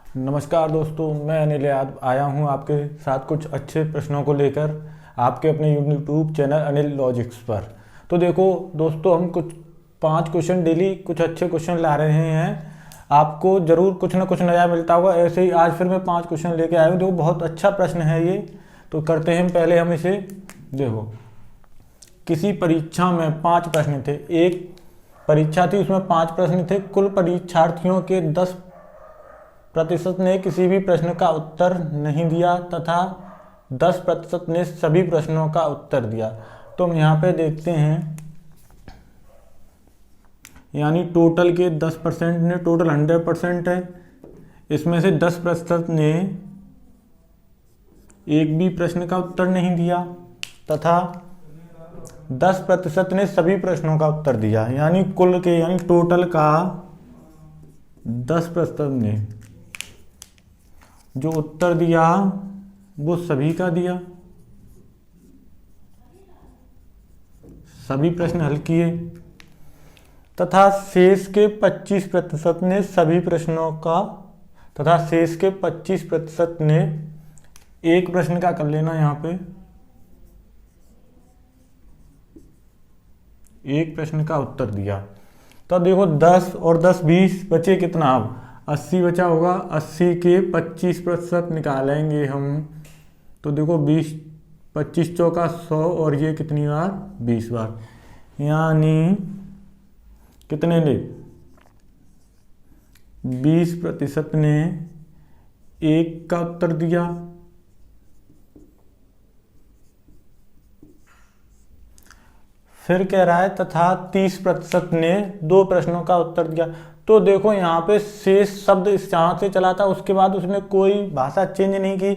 नमस्कार दोस्तों, मैं अनिल यादव आया हूं आपके साथ कुछ अच्छे प्रश्नों को लेकर आपके अपने यूट्यूब चैनल अनिल लॉजिक्स पर। तो देखो दोस्तों, हम कुछ 5 क्वेश्चन डेली कुछ अच्छे क्वेश्चन ला रहे हैं। आपको ज़रूर कुछ ना कुछ नया मिलता होगा। ऐसे ही आज फिर मैं 5 क्वेश्चन लेके आया हूँ। देखो बहुत अच्छा प्रश्न है ये। तो करते हैं पहले हम इसे। देखो, किसी परीक्षा में 5 प्रश्न थे। एक परीक्षा थी, उसमें 5 प्रश्न थे। कुल परीक्षार्थियों के 10% ने किसी भी प्रश्न का उत्तर नहीं दिया तथा 10% ने सभी प्रश्नों का उत्तर दिया। तो हम यहाँ पे देखते हैं, यानी टोटल के 10% ने, टोटल 100% है। इसमें से 10% ने एक भी प्रश्न का उत्तर नहीं दिया तथा 10% ने सभी प्रश्नों का उत्तर दिया। यानी कुल के, यानी टोटल का 10% ने जो उत्तर दिया वो सभी का दिया, सभी प्रश्न हल किए तथा शेष के 25% ने सभी प्रश्नों का, तथा शेष के 25% ने एक प्रश्न का कर लेना, यहाँ पे एक प्रश्न का उत्तर दिया। तो देखो 10 और 10 20 बचे कितना, अब 80 बचा होगा। 80 के 25% निकालेंगे हम। तो देखो 20, 25 चौका 100 और ये कितनी बार, 20 बार। यानी कितने ने, 20% ने एक का उत्तर दिया, फिर कह रहा है तथा 30% ने 2 प्रश्नों का उत्तर दिया। तो देखो यहाँ पे शेष शब्द इस जहाँ से चला था, उसके बाद उसने कोई भाषा चेंज नहीं की,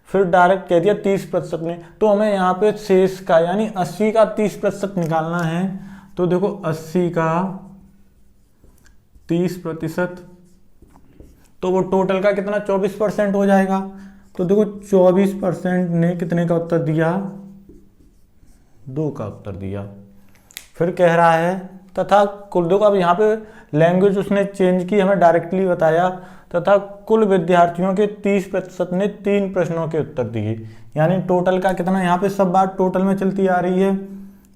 फिर डायरेक्ट कह दिया 30% ने। तो हमें यहाँ पे शेष का, यानी 80 का 30% निकालना है। तो देखो 80 का 30%, तो वो टोटल का कितना, 24% हो जाएगा। तो देखो 24% ने कितने का उत्तर दिया, 2 का उत्तर दिया। फिर कह रहा है तथा कुल, देखो अब यहाँ पे लैंग्वेज उसने चेंज की, हमें डायरेक्टली बताया, तथा कुल विद्यार्थियों के 30% ने 3 प्रश्नों के उत्तर दिए। यानी टोटल का कितना, यहाँ पे सब बात टोटल में चलती आ रही है।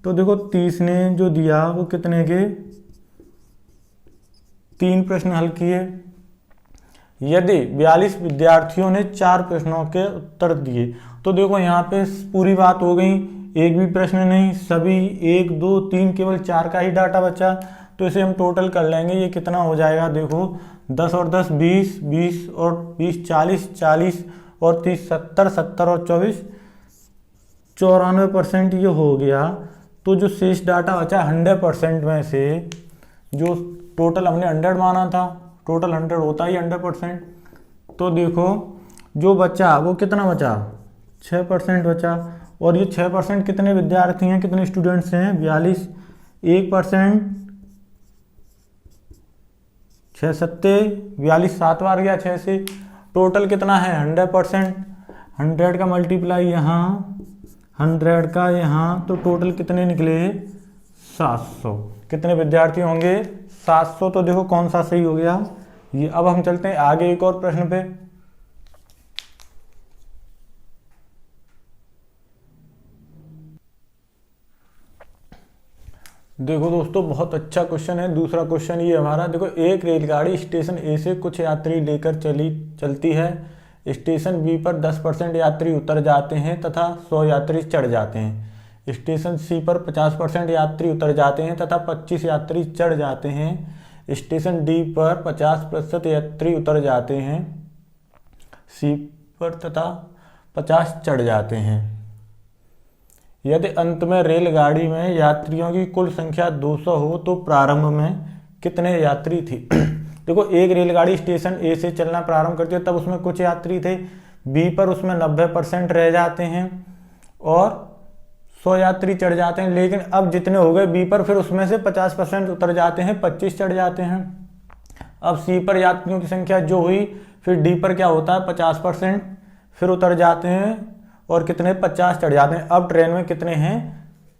तो देखो 30 ने जो दिया वो कितने के, 3 प्रश्न हल किए। यदि 42 विद्यार्थियों ने 4 प्रश्नों के उत्तर दिए, तो देखो यहाँ पे पूरी बात हो गई, एक भी प्रश्न नहीं, सभी 1 2 3, केवल 4 का ही डाटा बचा। तो इसे हम टोटल कर लेंगे। ये कितना हो जाएगा, देखो 10 और 10 20, 20 और 20 40, 40 और 30 70, 70 और 24 94% ये हो गया। तो जो शेष डाटा बचा 100% में से, जो टोटल हमने 100 माना था, टोटल 100 होता ही 100%। तो देखो जो बचा वो कितना बचा, 6% बचा। और ये 6% कितने विद्यार्थी हैं, कितने स्टूडेंट्स हैं, 42। 1%, 6 सत्ते 42, 7 बार गया 6 से। टोटल कितना है, 100%। 100 का मल्टीप्लाई यहाँ, 100 का यहाँ, तो टोटल कितने निकले, 700। कितने विद्यार्थी होंगे, 700। तो देखो कौन सा सही हो गया ये। अब हम चलते हैं आगे एक और प्रश्न पे। देखो दोस्तों, बहुत अच्छा क्वेश्चन है। दूसरा क्वेश्चन ये हमारा, देखो एक रेलगाड़ी स्टेशन ए से कुछ यात्री लेकर चलती है। स्टेशन बी पर 10% यात्री उतर जाते हैं तथा 100 यात्री चढ़ जाते हैं। स्टेशन सी पर 50% यात्री उतर जाते हैं तथा 25 यात्री चढ़ जाते हैं। स्टेशन डी पर 50% यात्री उतर जाते हैं, सी पर तथा 50 चढ़ जाते हैं। यदि अंत में रेलगाड़ी में यात्रियों की कुल संख्या 200 हो तो प्रारंभ में कितने यात्री थी। देखो एक रेलगाड़ी स्टेशन ए से चलना प्रारंभ करती है, तब उसमें कुछ यात्री थे। बी पर उसमें 90% रह जाते हैं और 100 यात्री चढ़ जाते हैं। लेकिन अब जितने हो गए बी पर, फिर उसमें से 50% उतर जाते हैं, 25 चढ़ जाते हैं। अब सी पर यात्रियों की संख्या जो हुई, फिर डी पर क्या होता है, 50% फिर उतर जाते हैं और कितने, 50 चढ़ जाते हैं। अब ट्रेन में कितने हैं,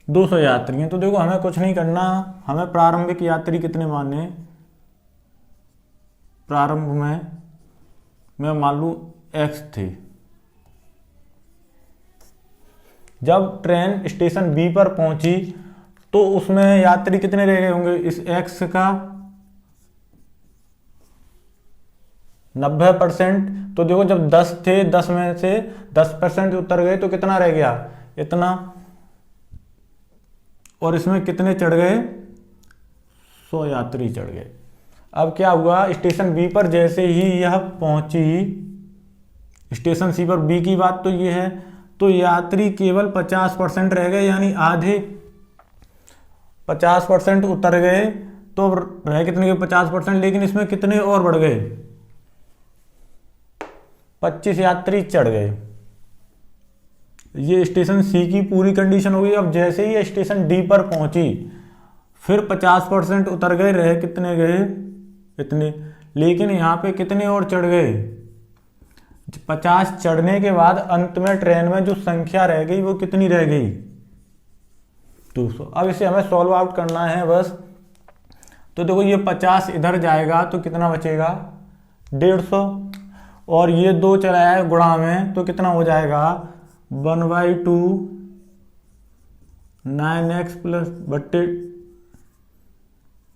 200 यात्री हैं। तो देखो हमें कुछ नहीं करना, हमें प्रारंभिक यात्री कितने माने, प्रारंभ में में मान लूँ x थे। जब ट्रेन स्टेशन B पर पहुंची तो उसमें यात्री कितने रह गए होंगे? इस x का 90%। तो देखो जब 10 थे, 10 में से 10% उतर गए तो कितना रह गया? इतना। और इसमें कितने चढ़ गए? 100 यात्री चढ़ गए। अब क्या हुआ? स्टेशन बी पर जैसे ही यह पहुंची, स्टेशन सी पर B की बात तो ये है, तो यात्री केवल 50% रह गए, यानी आधे। 50% उतर गए तो रह कितने गए? 50%। लेकिन इसमें कितने और बढ़ गए? 25 यात्री चढ़ गए। ये स्टेशन सी की पूरी कंडीशन हो गई। अब जैसे ही स्टेशन डी पर पहुंची फिर 50% उतर गए, रह कितने गए? इतने। लेकिन यहाँ पे कितने और चढ़ गए? 50 चढ़ने के बाद अंत में ट्रेन में जो संख्या रह गई वो कितनी रह गई? 200। अब इसे हमें सॉल्व आउट करना है बस। तो देखो ये 50 इधर जाएगा तो कितना बचेगा? 150। और ये 2 चला है गुणा में तो कितना हो जाएगा? 1/2 9x प्लस बट्टे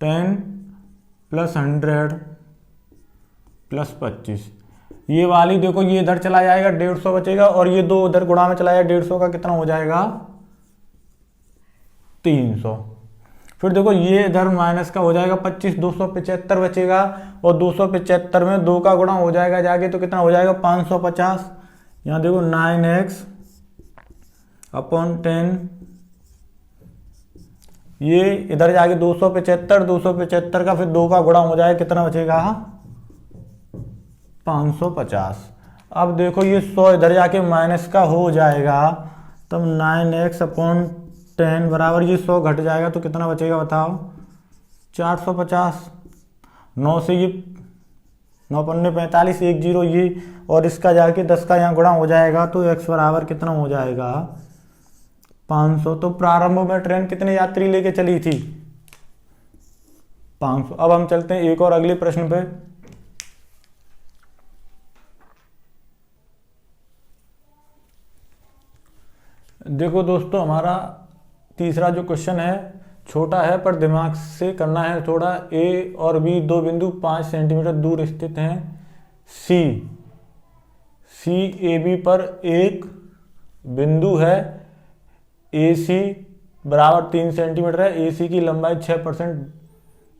10 प्लस 100 प्लस 25। ये वाली देखो ये इधर चला जाएगा, 150 बचेगा। और ये 2 उधर गुणा में चला जाएगा, 150 का कितना हो जाएगा? 300। फिर देखो ये इधर माइनस का हो जाएगा 25, 275 बचेगा। और 275 में 2 का गुणा हो जाएगा जाके तो कितना हो जाएगा? 550। यहाँ देखो 9x अपॉन 10, ये इधर जाके 275, 275 का फिर 2 का गुणा हो जाएगा, कितना बचेगा? 550। अब देखो ये 100 इधर जाके माइनस का हो जाएगा, तब 9x अपॉन 10 बराबर ये 100 घट जाएगा तो कितना बचेगा बताओ? 450। 9 से ये 9 पन्ने 45, 1 0 ये, और इसका जाके 10 का यहाँ गुणा हो जाएगा तो x बराबर कितना हो जाएगा? 500। तो प्रारंभ में ट्रेन कितने यात्री लेके चली थी? 500। अब हम चलते हैं एक और अगले प्रश्न पे। देखो दोस्तों हमारा तीसरा जो क्वेश्चन है छोटा है पर दिमाग से करना है थोड़ा। ए और बी 2 बिंदु 5 सेंटीमीटर दूर स्थित हैं। सी ए बी पर एक बिंदु है। ए सी बराबर 3 सेंटीमीटर है। ए सी की लंबाई 6%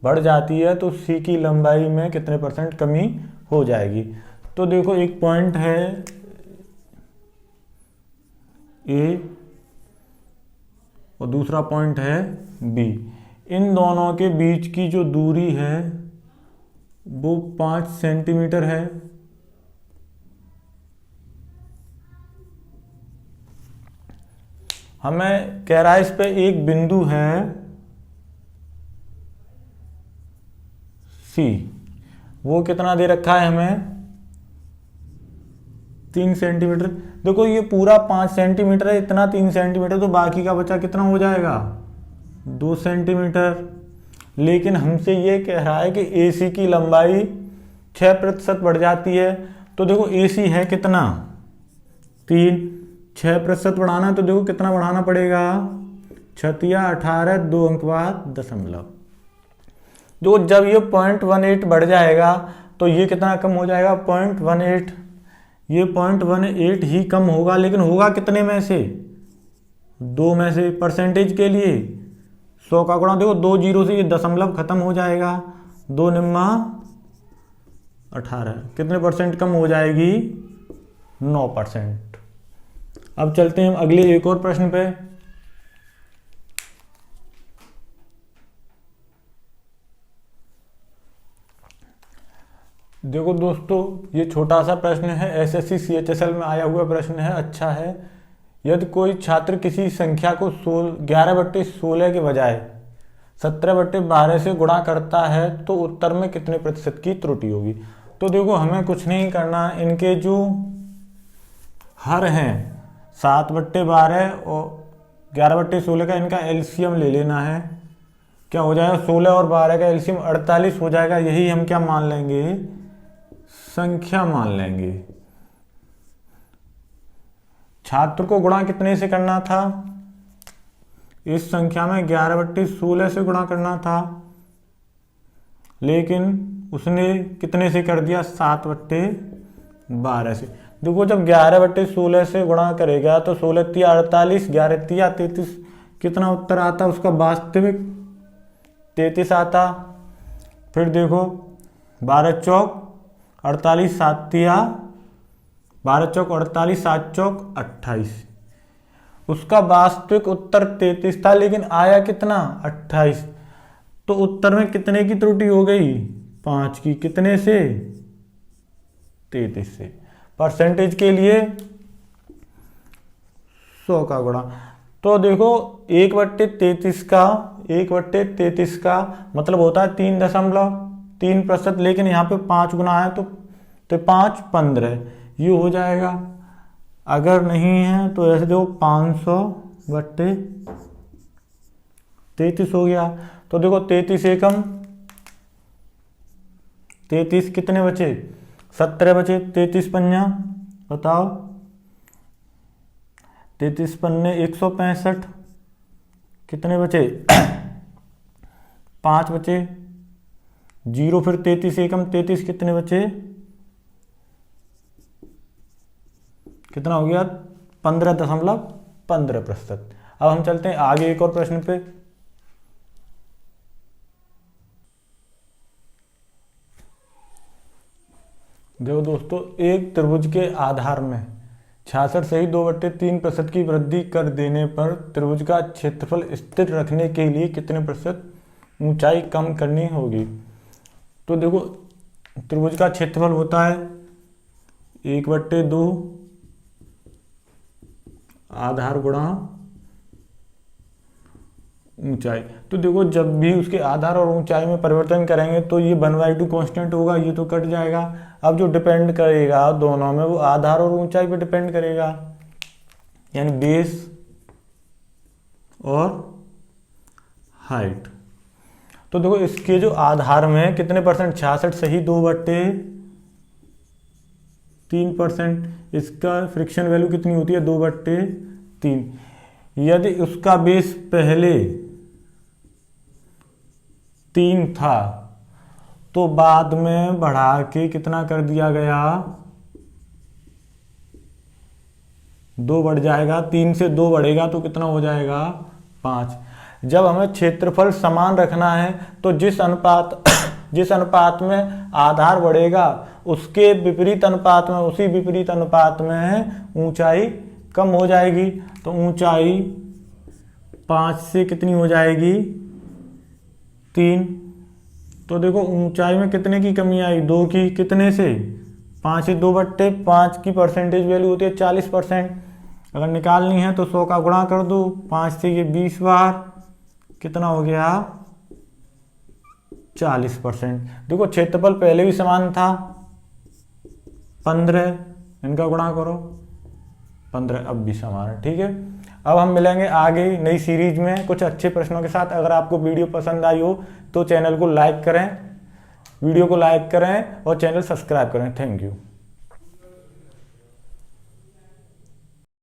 बढ़ जाती है तो सी की लंबाई में कितने % कमी हो जाएगी? तो देखो एक पॉइंट है ए और दूसरा पॉइंट है बी। इन दोनों के बीच की जो दूरी है वो 5 सेंटीमीटर है। हमें कह रहा है इस पे एक बिंदु है सी, वो कितना दे रखा है हमें? 3 सेंटीमीटर। देखो ये पूरा 5 सेंटीमीटर है, इतना 3 सेंटीमीटर, तो बाकी का बचा कितना हो जाएगा? 2 सेंटीमीटर। लेकिन हमसे ये कह रहा है कि AC की लंबाई 6% बढ़ जाती है। तो देखो AC है कितना? 3। 6% बढ़ाना है तो देखो कितना बढ़ाना पड़ेगा? 6 या 18, 2 अंक बाद दशमलव। जो जब ये 0.18 बढ़ जाएगा तो ये कितना कम हो जाएगा? 0.18। ये 0.18 ही कम होगा, लेकिन होगा कितने में से? 2 में से। परसेंटेज के लिए 100 का गुणा, देखो 2 0 से ये दशमलव खत्म हो जाएगा। 2 निम्मा 18, कितने % कम हो जाएगी? 9%। अब चलते हैं हम अगले एक और प्रश्न पे। देखो दोस्तों ये छोटा सा प्रश्न है, SSC CHSL में आया हुआ प्रश्न है, अच्छा है। यदि कोई छात्र किसी संख्या को 11/16 के बजाय 17/12 से गुणा करता है तो उत्तर में कितने % की त्रुटि होगी? तो देखो हमें कुछ नहीं करना, इनके जो हर हैं 7/12 और 11/16 का इनका एलसीएम ले लेना है। क्या हो जाएगा? 16 और 12 का एलसीएम 48 हो जाएगा। यही हम क्या मान लेंगे? संख्या मान लेंगे। छात्र को गुणा कितने से करना था? इस संख्या में 11/16 से गुणा करना था, लेकिन उसने कितने से कर दिया? 7/12 से। देखो जब 11/16 से गुणा करेगा तो 16 × 48, 11 × 33, कितना उत्तर आता? उसका वास्तविक 33 आता। फिर देखो 12 चौक 48, 7 × 12 चौक 48, 7 चौक 28। उसका वास्तविक उत्तर 33 था, लेकिन आया कितना? 28। तो उत्तर में कितने की त्रुटि हो गई? 5 की। कितने से? 33 से। परसेंटेज के लिए 100 का गुणा। तो देखो 1/33 का मतलब होता है 3.3%, लेकिन यहाँ पे 5 गुना है तो 5 15 ये हो जाएगा। अगर नहीं है तो ऐसे देखो 500/33 हो गया। तो देखो 33 एकम 33, कितने बचे? 17 बचे। 33 पंजा बताओ, 33 पन्ने 165, कितने बचे? 5 बचे। 0 फिर 33 एकम 33, कितने बचे? कितना हो गया? 15.15%। अब हम चलते हैं आगे एक और प्रश्न पे। देखो दोस्तों, एक त्रिभुज के आधार में 66 सही 2/3% की वृद्धि कर देने पर त्रिभुज का क्षेत्रफल स्थिर रखने के लिए कितने प्रतिशत ऊंचाई कम करनी होगी? तो देखो त्रिभुज का क्षेत्रफल होता है 1/2 आधार गुणा ऊंचाई। तो देखो जब भी उसके आधार और ऊंचाई में परिवर्तन करेंगे तो ये 1/2 कांस्टेंट होगा, ये तो कट जाएगा। अब जो डिपेंड करेगा दोनों में वो आधार और ऊंचाई पे डिपेंड करेगा, यानी बेस और हाइट। तो देखो इसके जो आधार में कितने परसेंट? 66 सही 2/3%। इसका फ्रिक्शन वैल्यू कितनी होती है? 2/3। यदि उसका बेस पहले 3 था तो बाद में बढ़ा के कितना कर दिया गया? 2 बढ़ जाएगा। 3 से 2 बढ़ेगा तो कितना हो जाएगा? 5। जब हमें क्षेत्रफल समान रखना है तो जिस अनुपात में आधार बढ़ेगा उसके विपरीत अनुपात में, उसी विपरीत अनुपात में ऊंचाई कम हो जाएगी। तो ऊंचाई 5 से कितनी हो जाएगी? 3। तो देखो ऊंचाई में कितने की कमी आई? 2 की। कितने से? 5 से 2/5 की परसेंटेज वैल्यू होती है 40%। अगर निकालनी है तो 100 का गुणा कर दो 5 से, ये 20 बार, कितना हो गया? 40%। देखो क्षेत्रफल पहले भी समान था 15, इनका गुणा करो 15, अब भी समान है। ठीक है, अब हम मिलेंगे आगे नई सीरीज में कुछ अच्छे प्रश्नों के साथ। अगर आपको वीडियो पसंद आई हो तो चैनल को लाइक करें, वीडियो को लाइक करें और चैनल सब्सक्राइब करें। Thank you.